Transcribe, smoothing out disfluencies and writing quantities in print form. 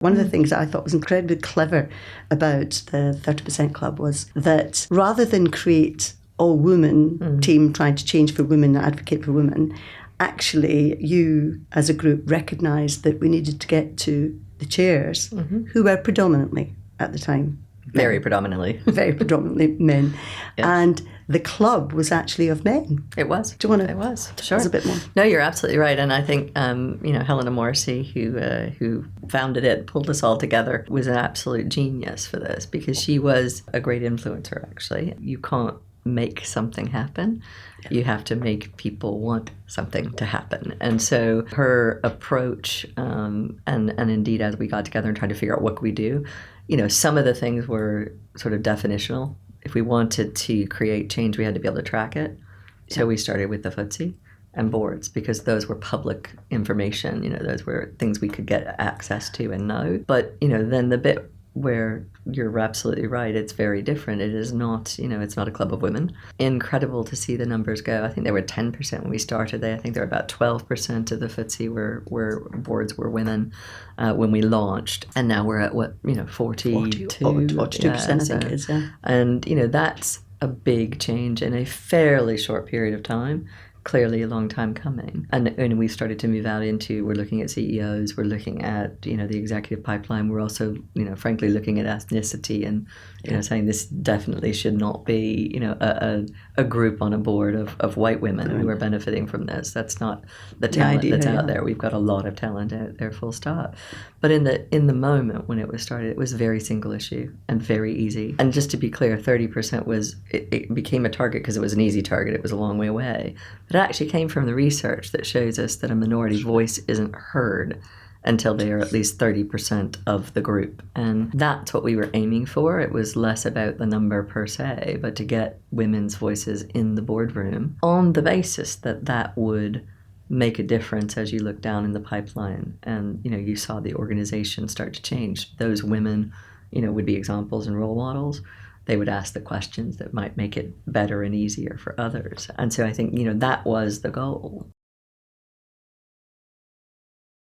One of the things that I thought was incredibly clever about the 30% Club was that rather than create all-women team trying to change for women, advocate for women, actually you as a group recognised that we needed to get to the chairs who were predominantly, at the time, very predominantly men. Yes. And the club was actually of men. It was. Do you want to? It was. Sure. A bit more. No, you're absolutely right. And I think, Helena Morrissey, who founded it, pulled us all together, was an absolute genius for this because she was a great influencer, actually. You can't make something happen. Yeah. You have to make people want something to happen. And so her approach, and indeed as we got together and tried to figure out what could we do, some of the things were sort of definitional. If we wanted to create change, we had to be able to track it. So we started with the FTSE and boards because those were public information. Those were things we could get access to and know. But, then the bit where you're absolutely right, it's very different. It is not, it's not a club of women. Incredible to see the numbers go. I think they were 10% when we started. I think they were about 12% of the FTSE were boards were women when we launched. And now we're at 42%, I think it is, yeah. And, that's a big change in a fairly short period of time. Clearly a long time coming. And we've started to move out into, we're looking at CEOs, we're looking at, the executive pipeline. We're also, frankly, looking at ethnicity and, saying this definitely should not be, a group on a board of white women who are benefiting from this. That's not the talent that's out there. We've got a lot of talent out there, full stop. But in the moment when it was started, it was very single issue and very easy. And just to be clear, 30% was, it became a target because it was an easy target. It was a long way away. But it actually came from the research that shows us that a minority voice isn't heard until they are at least 30% of the group. And that's what we were aiming for. It was less about the number per se, but to get women's voices in the boardroom on the basis that that would make a difference as you look down in the pipeline. And, you saw the organization start to change. Those women, would be examples and role models. They would ask the questions that might make it better and easier for others. And so I think, that was the goal.